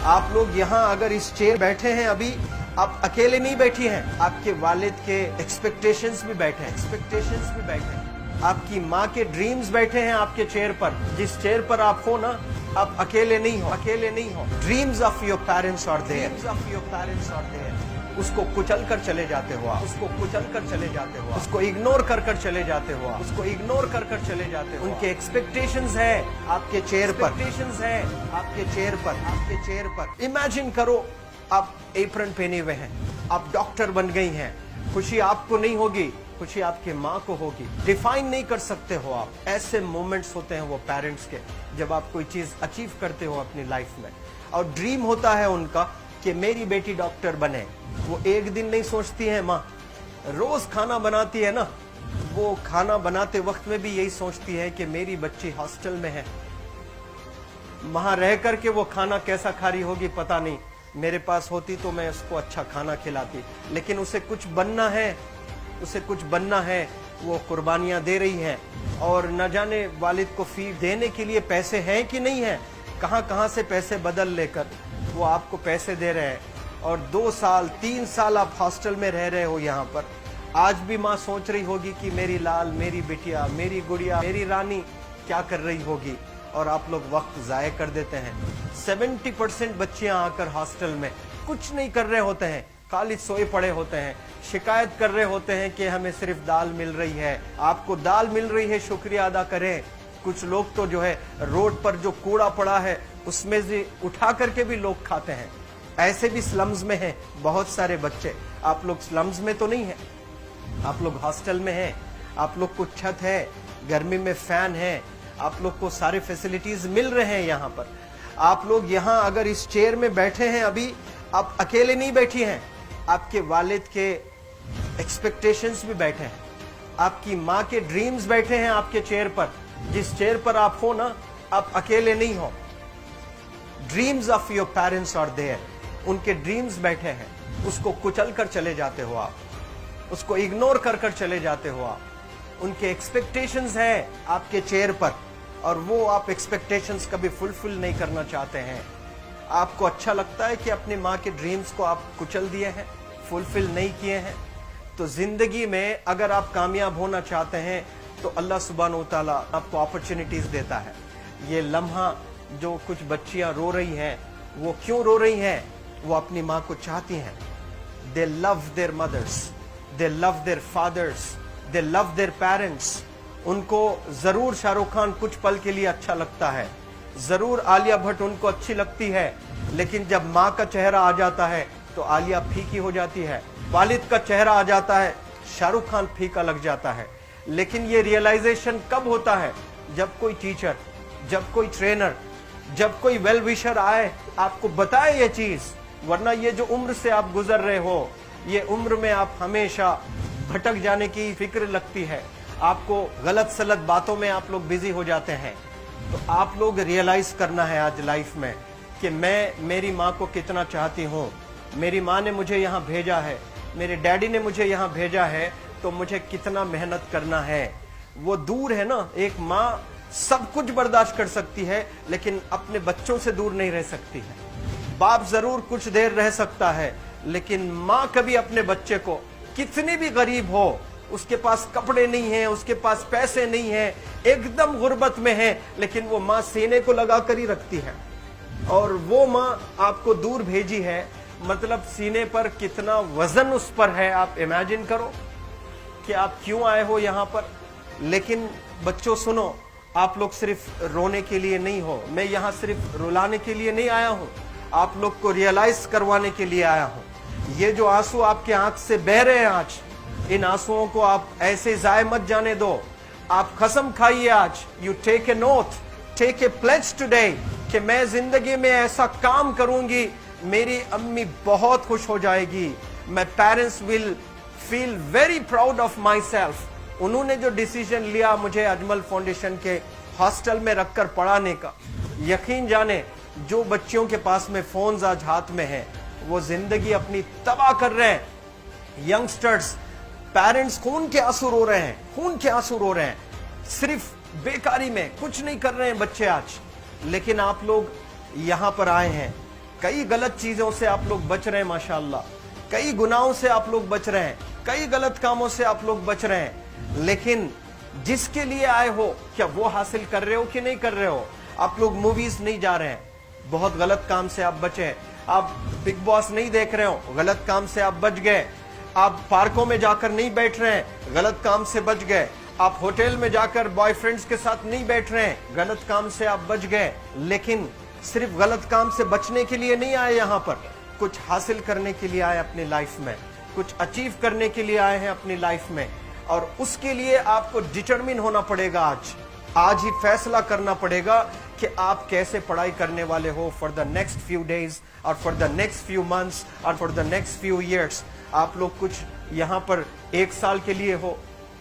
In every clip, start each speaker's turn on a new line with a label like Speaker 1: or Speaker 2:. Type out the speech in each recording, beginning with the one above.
Speaker 1: आप लोग यहाँ अगर इस चेयर बैठे हैं अभी, आप अकेले नहीं बैठी हैं, आपके वालिद के एक्सपेक्टेशंस भी बैठे हैं, आपकी माँ के ड्रीम्स बैठे हैं आपके चेयर पर। जिस चेयर पर आप हो ना, आप अकेले नहीं हो। Dreams of your parents are there. उसको कुचल कर चले जाते हो आप, उसको इग्नोर कर चले जाते हो, उनके एक्सपेक्टेशंस है आपके चेयर पर। इमेजिन करो, आप एप्रन पहने हुए हैं, आप डॉक्टर बन गई हैं। खुशी आपको नहीं होगी, खुशी आपके माँ को होगी। डिफाइन नहीं कर सकते हो आप। ऐसे मोमेंट्स होते हैं वो पेरेंट्स के, जब आप कोई चीज अचीव करते हो अपनी लाइफ में, और ड्रीम होता है उनका कि मेरी बेटी डॉक्टर बने। वो एक दिन नहीं सोचती है माँ, रोज खाना बनाती है ना, वो खाना बनाते वक्त में भी यही सोचती है कि मेरी बच्ची हॉस्टल में है, वहां रह करके वो खाना कैसा खा रही होगी पता नहीं। मेरे पास होती तो मैं उसको अच्छा खाना खिलाती, लेकिन उसे कुछ बनना है, वो कुर्बानियां दे रही है। और न जाने वालिद को फी देने के लिए पैसे हैं कि नहीं है, कहां से पैसे बदल लेकर वो आपको पैसे दे रहे हैं। और 2 साल 3 साल आप हॉस्टल में रह रहे हो यहाँ पर। आज भी माँ सोच रही होगी कि मेरी लाल, मेरी बिटिया, मेरी गुड़िया, मेरी रानी क्या कर रही होगी, और आप लोग वक्त जाया कर देते हैं। 70% बच्चियां आकर हॉस्टल में कुछ नहीं कर रहे होते हैं, खाली सोए पड़े होते हैं, शिकायत कर रहे होते हैं कि हमें सिर्फ दाल मिल रही है। आपको दाल मिल रही है, शुक्रिया अदा करें। कुछ लोग तो जो है रोड पर जो कूड़ा पड़ा है उसमें से उठा करके भी लोग खाते हैं। ऐसे भी स्लम्स में हैं बहुत सारे बच्चे। आप लोग स्लम्स में तो नहीं है, आप लोग हॉस्टल में हैं, आप लोग को छत है, गर्मी में फैन है, आप लोग को सारे फैसिलिटीज मिल रहे हैं यहाँ पर। आप लोग यहाँ अगर इस चेयर में बैठे हैं अभी, आप अकेले नहीं बैठी हैं, आपके वालिद के एक्सपेक्टेशंस भी बैठे हैं, आपकी माँ के ड्रीम्स बैठे हैं आपके चेयर पर। जिस चेयर पर आप हो ना, आप अकेले नहीं हो। Dreams of your parents are there. उनके ड्रीम्स बैठे हैं, उसको कुचल कर चले जाते हो आप, उसको इग्नोर कर चले जाते हो आप। उनके एक्सपेक्टेशंस है आपके चेयर पर, और वो आप एक्सपेक्टेशंस कभी फुलफिल नहीं करना चाहते हैं। आपको अच्छा लगता है कि अपनी माँ के ड्रीम्स को आप कुचल दिए हैं, फुलफिल नहीं किए हैं। तो जिंदगी में अगर आप कामयाब होना चाहते हैं तो अल्लाह सुब्हानहू तआला आपको अपॉर्चुनिटीज देता है। ये लम्हा जो कुछ बच्चियां रो रही हैं, वो क्यों रो रही हैं? वो अपनी माँ को चाहती हैं। They love their mothers, they love their fathers, they love their parents. उनको जरूर शाहरुख खान कुछ पल के लिए अच्छा लगता है, जरूर आलिया भट्ट उनको अच्छी लगती है, लेकिन जब माँ का चेहरा आ जाता है तो आलिया फीकी हो जाती है। वालिद का चेहरा आ जाता है, शाहरुख खान फीका लग जाता है। लेकिन ये रियलाइजेशन कब होता है? जब कोई टीचर, जब कोई ट्रेनर, जब कोई वेल विशर आए, आपको बताए ये चीज। वरना ये जो उम्र से आप गुजर रहे हो, ये उम्र में आप हमेशा भटक जाने की फिक्र लगती है, आपको गलत सलत बातों में आप लोग बिजी हो जाते हैं। तो आप लोग रियलाइज करना है आज लाइफ में कि मैं मेरी माँ को कितना चाहती हूँ। मेरी माँ ने मुझे यहाँ भेजा है, मेरे डैडी ने मुझे यहाँ भेजा है, तो मुझे कितना मेहनत करना है। वो दूर है ना, एक माँ सब कुछ बर्दाश्त कर सकती है, लेकिन अपने बच्चों से दूर नहीं रह सकती है। बाप जरूर कुछ देर रह सकता है, लेकिन माँ कभी अपने बच्चे को, कितनी भी गरीब हो, उसके पास कपड़े नहीं है, उसके पास पैसे नहीं है, एकदम गुर्बत में है, लेकिन वो माँ सीने को लगा कर ही रखती है। और वो माँ आपको दूर भेजी है, मतलब सीने पर कितना वजन उस पर है। आप इमेजिन करो कि आप क्यों आए हो यहाँ पर। लेकिन बच्चों सुनो, आप लोग सिर्फ रोने के लिए नहीं हो, मैं यहाँ सिर्फ रुलाने के लिए नहीं आया हूँ, आप लोग को रियलाइज करवाने के लिए आया हूँ। ये जो आंसू आपके आंख से बह रहे हैं आज, इन आंसुओं को आप ऐसे जाए मत जाने दो। आप कसम खाइए आज, you take a note, take a pledge today, कि मैं जिंदगी में ऐसा काम करूंगी, मेरी अम्मी बहुत खुश हो जाएगी। My parents will feel very proud of my self. उन्होंने जो डिसीजन लिया मुझे अजमल फाउंडेशन के हॉस्टल में रखकर पढ़ाने का, यकीन जाने जो बच्चियों के पास में फोन्स आज हाथ में हैं, वो जिंदगी अपनी तबाह कर रहे हैं। यंगस्टर्स, पेरेंट्स खून के आंसू रो रहे हैं, खून के आंसू रो रहे हैं, सिर्फ बेकारी में कुछ नहीं कर रहे हैं बच्चे आज। लेकिन आप लोग यहाँ पर आए हैं, कई गलत चीजों से आप लोग बच रहे हैं माशाल्लाह, कई गुनाहों से आप लोग बच रहे हैं, कई गलत कामों से आप लोग बच रहे हैं, लेकिन जिसके लिए आए हो क्या वो हासिल कर रहे हो कि नहीं कर रहे हो? आप लोग मूवीज नहीं जा रहे हैं, बहुत गलत काम से आप बचे हैं। आप बिग बॉस नहीं देख रहे हो, गलत काम से आप बच गए। आप पार्कों में जाकर नहीं बैठ रहे हैं, गलत काम से बच गए। आप होटल में जाकर बॉयफ्रेंड्स के साथ नहीं बैठ रहे हैं, गलत काम से आप बच गए। लेकिन सिर्फ गलत काम से बचने के लिए नहीं आए, यहाँ पर कुछ हासिल करने के लिए आए अपनी लाइफ में, कुछ अचीव करने के लिए आए हैं अपनी लाइफ में। और उसके लिए आपको डिटरमिन होना पड़ेगा। आज ही फैसला करना पड़ेगा कि आप कैसे पढ़ाई करने वाले हो for the next few days और for the next few months और for the next few years. आप लोग कुछ यहाँ पर 1 साल के लिए हो,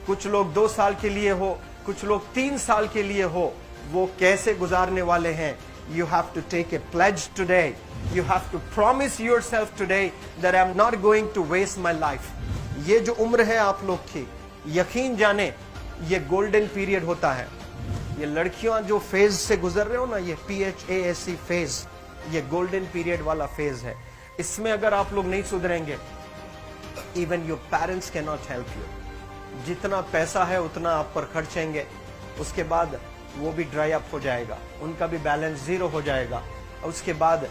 Speaker 1: कुछ लोग 2 साल के लिए हो, कुछ लोग 3 साल के लिए हो। वो कैसे गुजारने वाले हैं? You have to take a pledge today. You have to promise yourself today that I'm not going to waste my life. ये जो उम्र है आप लोग की, यकीन जाने ये गोल्डन पीरियड होता है। ये लड़कियां जो फेज से गुजर रहे हो ना, ये PHASC फेज, ये गोल्डन पीरियड वाला फेज है। इसमें अगर आप लोग नहीं सुधरेंगे, even your parents can not help you. जितना पैसा है उतना आप पर खर्चेंगे, उसके बाद वो भी ड्राई अप हो जाएगा, उनका भी बैलेंस जीरो हो जाएगा। उसके बाद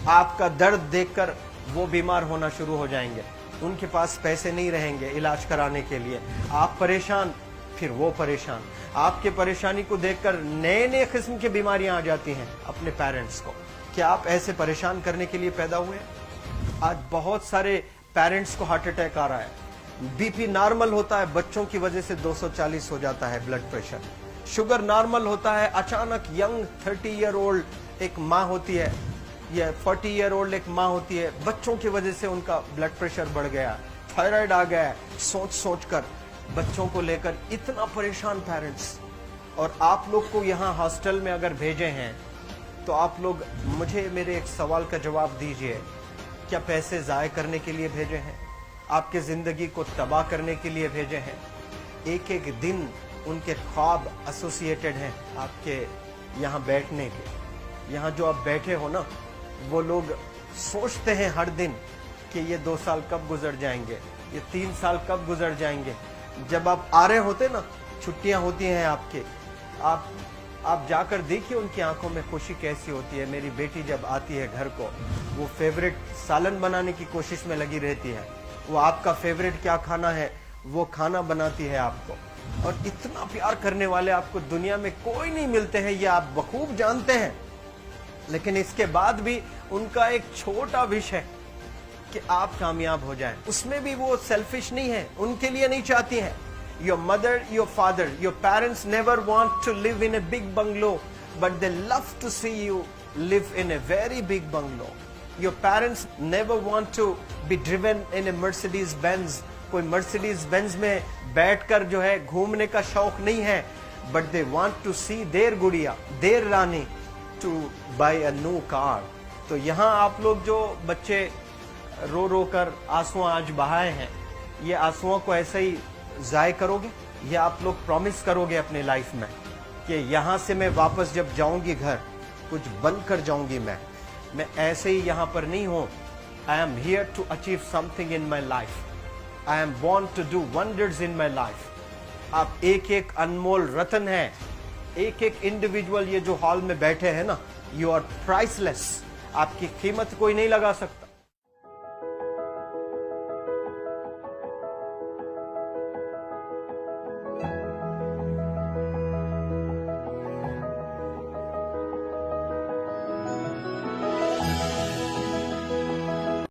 Speaker 1: आपका दर्द देखकर वो बीमार होना शुरू हो जाएंगे, उनके पास पैसे नहीं रहेंगे इलाज कराने के लिए। आप परेशान, फिर वो परेशान। आपके परेशानी को देखकर नए नए किस्म की बीमारियां आ जाती हैं अपने पेरेंट्स को। क्या आप ऐसे परेशान करने के लिए पैदा हुए? आज बहुत सारे पेरेंट्स को हार्ट अटैक आ रहा है। बीपी नॉर्मल होता है, बच्चों की वजह से 240 हो जाता है ब्लड प्रेशर। शुगर नॉर्मल होता है, अचानक यंग 30 ईयर ओल्ड एक माँ होती है या 40 ईयर ओल्ड एक माँ होती है, बच्चों की वजह से उनका ब्लड प्रेशर बढ़ गया, थायराइड आ गया। सोच सोच कर बच्चों को लेकर इतना परेशान पेरेंट्स। और आप लोग को यहाँ हॉस्टल में अगर भेजे हैं तो आप लोग मुझे मेरे एक सवाल का जवाब दीजिए, क्या पैसे ज़ाय करने के लिए भेजे हैं? आपके ज़िंदगी को तबाह करने के लिए भेजे हैं? एक एक दिन उनके ख्वाब एसोसिएटेड हैं आपके यहाँ बैठने के। यहाँ जो आप बैठे हो ना, वो लोग सोचते हैं हर दिन कि ये 2 साल कब गुजर जाएंगे, ये 3 साल कब गुजर जाएंगे। जब आप आ रहे होते ना, छुट्टियाँ होती हैं आपके, आप जाकर देखिए उनकी आंखों में खुशी कैसी होती है। मेरी बेटी जब आती है घर को, वो फेवरेट सालन बनाने की कोशिश में लगी रहती है। वो आपका फेवरेट क्या खाना है वो खाना बनाती है आपको। और इतना प्यार करने वाले आपको दुनिया में कोई नहीं मिलते हैं, ये आप बखूब जानते हैं। लेकिन इसके बाद भी उनका एक छोटा विश है कि आप कामयाब हो जाएं। उसमें भी वो सेल्फिश नहीं है, उनके लिए नहीं चाहती हैं। Your mother, your father, your parents never want to live in a big bungalow, but they love to see you live in a very big bungalow. Your parents never want to be driven in a Mercedes Benz. कोई Mercedes Benz में बैठकर जो है घूमने का शौक नहीं है, but they want to see their गुड़िया, their Rani to buy a new car. तो यहाँ आप लोग जो बच्चे रो रो कर आंसू आज बहाए हैं, ये आंसुओं को ऐसे ही ज़ाय करोगे? ये आप लोग प्रॉमिस करोगे अपने लाइफ में कि यहाँ से मैं वापस जब जाऊंगी घर, कुछ बन कर जाऊंगी। मैं ऐसे ही यहाँ पर नहीं हूँ। I am here to achieve something in my life. I am born to do wonders in my life. आप एक एक अनमोल रत्न हैं, एक एक इंडिविजुअल ये जो हॉल में बैठे हैं ना, यू आर प्राइसलेस। आपकी कीमत कोई नहीं लगा सकता।